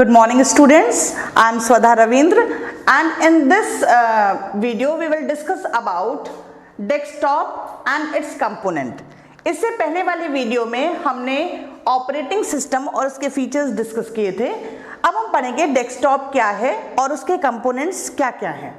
Good morning students, I am Swadha Ravindra and in this video we will discuss about desktop and its component. इससे पहले वाली video में हमने operating system और उसके features discuss किए थे। अब हम पढ़ेंगे डेस्कटॉप क्या है और उसके कंपोनेंट्स क्या क्या हैं।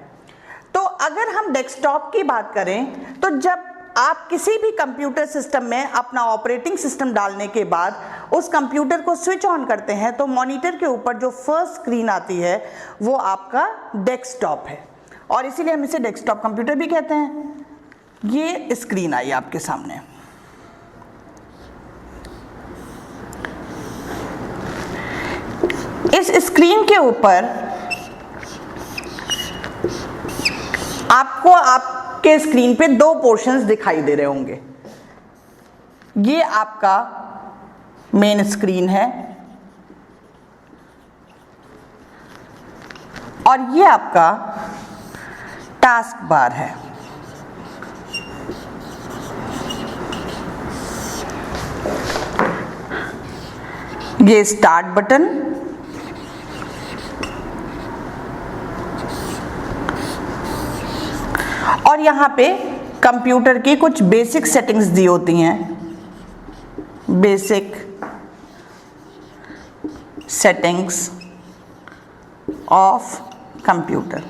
तो अगर हम डेस्कटॉप की बात करें तो जब आप किसी भी कंप्यूटर सिस्टम में अपना ऑपरेटिंग सिस्टम डालने के बाद उस कंप्यूटर को स्विच ऑन करते हैं तो मॉनिटर के ऊपर जो फर्स्ट स्क्रीन आती है वो आपका डेस्कटॉप है और इसीलिए हम इसे डेस्कटॉप कंप्यूटर भी कहते हैं। ये स्क्रीन आई आपके सामने। इस स्क्रीन के ऊपर आपके स्क्रीन पे दो पोर्शंस दिखाई दे रहे होंगे। ये आपका मेन स्क्रीन है और ये आपका टास्क बार है। ये स्टार्ट बटन और यहाँ पे कंप्यूटर की कुछ बेसिक सेटिंग्स दी होती हैं। Basic settings of computer.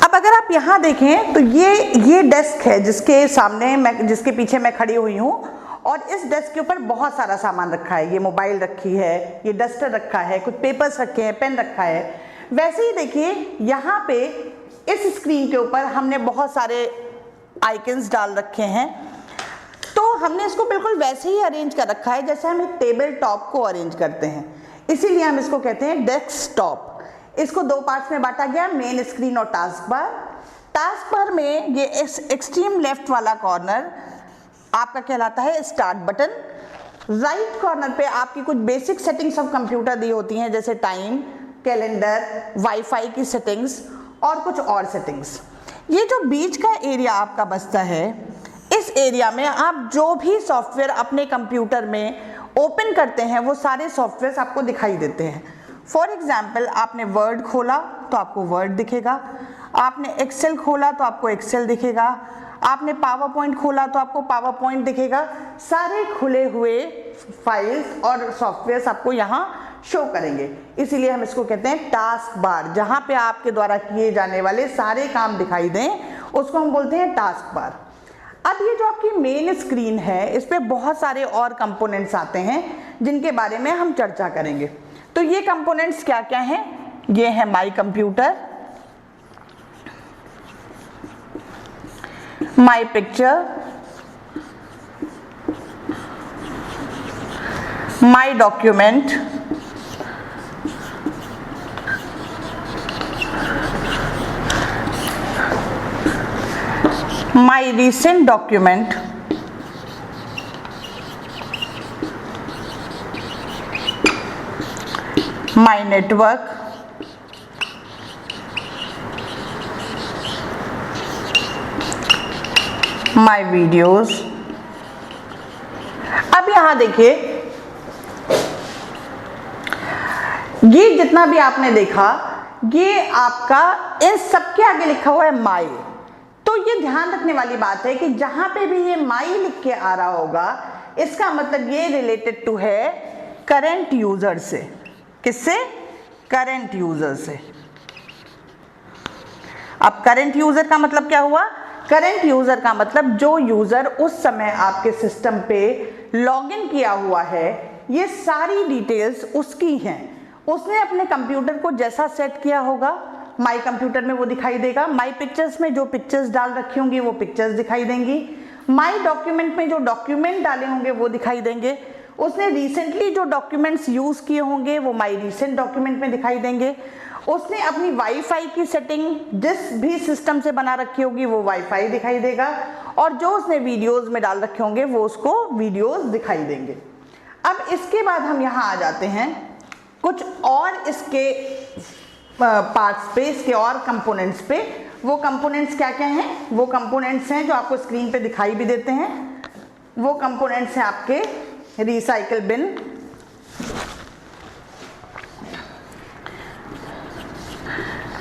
अब अगर आप यहाँ देखें तो ये डेस्क है जिसके पीछे मैं खड़ी हुई हूँ और इस डेस्क के ऊपर बहुत सारा सामान रखा है। ये मोबाइल रखी है, ये डस्टर रखा है, कुछ पेपर्स रखे हैं, पेन रखा है। वैसे ही देखिए यहाँ पे इस स्क्रीन के ऊपर हमने बहुत सारे आइकन्स डाल रखे हैं। तो हमने इसको बिल्कुल वैसे ही अरेंज कर रखा है जैसे हम एक टेबल टॉप को अरेंज करते हैं, इसीलिए हम इसको कहते हैं डेस्कटॉप। इसको दो पार्ट्स में बांटा गया, मेन स्क्रीन और टास्क बार। टास्क बार में ये एक्सट्रीम लेफ्ट वाला कॉर्नर आपका कहलाता है स्टार्ट बटन। राइट कॉर्नर पे आपकी कुछ बेसिक सेटिंग्स ऑफ कंप्यूटर दी होती हैं जैसे टाइम, कैलेंडर, वाईफाई की सेटिंग्स और कुछ और सेटिंग्स। ये जो बीच का एरिया आपका बचता है, इस एरिया में आप जो भी सॉफ्टवेयर अपने कंप्यूटर में ओपन करते हैं वो सारे सॉफ्टवेयर आपको दिखाई देते हैं। फॉर एग्जाम्पल आपने वर्ड खोला तो आपको वर्ड दिखेगा, आपने एक्सेल खोला तो आपको एक्सेल दिखेगा, आपने पावर पॉइंट खोला तो आपको पावर पॉइंट दिखेगा। सारे खुले हुए फाइल्स और सॉफ्टवेयर आपको यहाँ शो करेंगे, इसीलिए हम इसको कहते हैं टास्क बार। जहाँ पे आपके द्वारा किए जाने वाले सारे काम दिखाई दें उसको हम बोलते हैं टास्क बार। अब ये जो आपकी मेन स्क्रीन है इस पे बहुत सारे और कंपोनेंट्स आते हैं जिनके बारे में हम चर्चा करेंगे। तो ये कंपोनेंट्स क्या क्या हैं? ये है my computer, my picture, my document, my recent document, my network, my videos. अब यहां देखिए, ये जितना भी आपने देखा ये आपका इन सबके आगे लिखा हुआ है माई। तो ये ध्यान रखने वाली बात है कि जहां पे भी ये माई लिख के आ रहा होगा इसका मतलब ये रिलेटेड टू है करंट यूजर से। किससे? करंट यूजर से। अब करंट यूजर का मतलब क्या हुआ? करंट यूजर का मतलब जो यूजर उस समय आपके सिस्टम पे लॉगिन किया हुआ है, ये सारी डिटेल्स उसकी हैं। उसने अपने कंप्यूटर को जैसा सेट किया होगा माई कंप्यूटर में वो दिखाई देगा। माई पिक्चर्स में जो पिक्चर्स डाल रखी होंगी वो पिक्चर्स दिखाई देंगी। माई डॉक्यूमेंट में जो डॉक्यूमेंट डाले होंगे वो दिखाई देंगे। उसने रिसेंटली जो डॉक्यूमेंट्स यूज किए होंगे वो माई रिसेंट डॉक्यूमेंट में दिखाई देंगे। उसने अपनी वाईफाई की सेटिंग जिस भी सिस्टम से बना रखी होगी वो वाईफाई दिखाई देगा और जो उसने वीडियोस में डाल रखे होंगे वो उसको वीडियोस दिखाई देंगे। अब इसके बाद हम यहाँ आ जाते हैं कुछ और इसके पार्ट्स पे, इसके और कंपोनेंट्स पे। वो कंपोनेंट्स क्या क्या हैं? वो कंपोनेंट्स हैं जो आपको स्क्रीन पे दिखाई भी देते हैं। वो कंपोनेंट्स हैं आपके रिसाइकल बिन।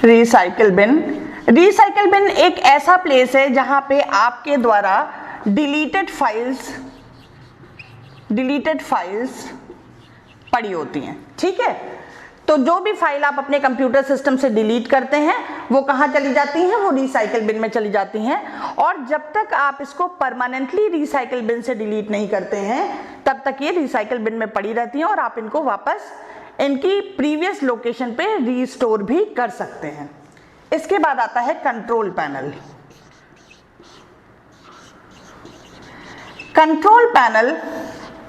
रिसाइकल बिन एक ऐसा प्लेस है जहां पे आपके द्वारा डिलीटेड फाइल्स पड़ी होती हैं, ठीक है। तो जो भी फाइल आप अपने कंप्यूटर सिस्टम से डिलीट करते हैं वो कहाँ चली जाती हैं, वो रिसाइकल बिन में चली जाती हैं। और जब तक आप इसको परमानेंटली रिसाइकल बिन से डिलीट नहीं करते हैं तब तक ये रिसाइकल बिन में पड़ी रहती हैं और आप इनको वापस इनकी प्रीवियस लोकेशन पे रीस्टोर भी कर सकते हैं। इसके बाद आता है control panel. Control panel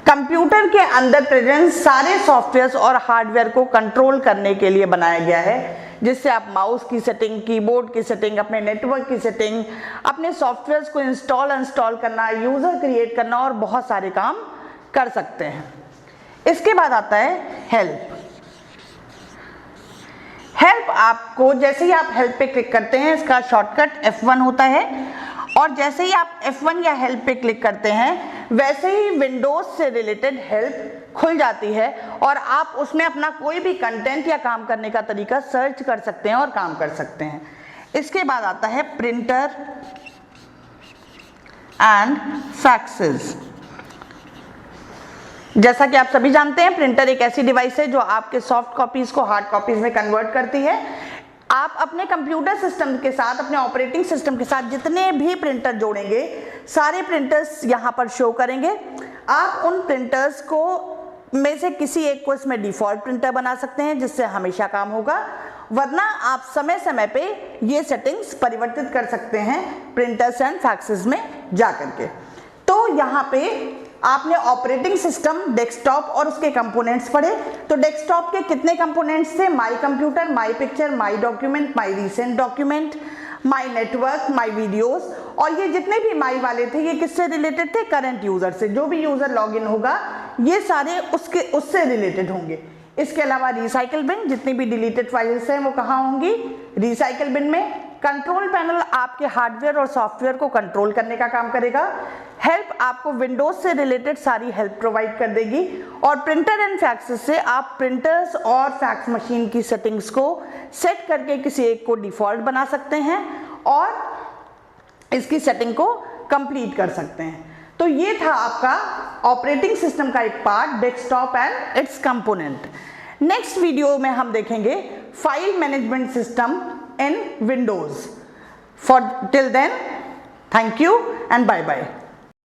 computer के अंदर प्रेजेंट सारे सॉफ्टवेयर और हार्डवेयर को कंट्रोल करने के लिए बनाया गया है, जिससे आप माउस की सेटिंग, कीबोर्ड की सेटिंग, अपने नेटवर्क की सेटिंग, अपने सॉफ्टवेयर को इंस्टॉल करना, यूजर क्रिएट करना और बहुत सारे काम कर सकते हैं। इसके बाद आता है हेल्प। हेल्प आपको जैसे ही आप हेल्प पे क्लिक करते हैं, इसका शॉर्टकट F1 होता है, और जैसे ही आप F1 या हेल्प पे क्लिक करते हैं वैसे ही विंडोज से रिलेटेड हेल्प खुल जाती है और आप उसमें अपना कोई भी कंटेंट या काम करने का तरीका सर्च कर सकते हैं और काम कर सकते हैं। इसके बाद आता है प्रिंटर एंड फैक्सेस। जैसा कि आप सभी जानते हैं, प्रिंटर एक ऐसी डिवाइस है जो आपके सॉफ्ट कॉपीज को हार्ड कॉपीज में कन्वर्ट करती है। आप अपने कंप्यूटर सिस्टम के साथ, अपने ऑपरेटिंग सिस्टम के साथ जितने भी प्रिंटर जोड़ेंगे सारे प्रिंटर्स यहाँ पर शो करेंगे। आप उन प्रिंटर्स को में से किसी एक को इसमें डिफॉल्ट प्रिंटर बना सकते हैं जिससे हमेशा काम होगा, वरना आप समय समय पे ये सेटिंग्स परिवर्तित कर सकते हैं प्रिंटर्स एंड फैक्सेस में जा करके। तो यहाँ पे आपने ऑपरेटिंग सिस्टम, डेस्कटॉप और उसके कंपोनेंट्स पढ़े। तो डेस्कटॉप के कितने कंपोनेंट्स थे? My computer, my picture, my document, my recent document, my network, my videos. और ये जितने भी माई वाले थे ये किससे रिलेटेड थे? करंट यूजर से। जो भी यूजर लॉगिन होगा ये सारे उससे रिलेटेड होंगे। इसके अलावा रिसाइकल बिन, जितनी भी डिलीटेड फाइल्स हैं वो कहाँ होंगी? रिसाइकल बिन में। कंट्रोल पैनल आपके हार्डवेयर और सॉफ्टवेयर को कंट्रोल करने का काम करेगा। हेल्प आपको विंडोज से रिलेटेड सारी हेल्प प्रोवाइड कर देगी। और प्रिंटर एंड फैक्सेस से आप प्रिंटर्स और फैक्स मशीन की सेटिंग्स को सेट करके किसी एक को डिफॉल्ट बना सकते हैं और इसकी सेटिंग को कंप्लीट कर सकते हैं। तो ये था आपका ऑपरेटिंग सिस्टम का एक part, desktop and it's component. Next video में हम देखेंगे file management system in Windows. Till then, thank you and bye bye.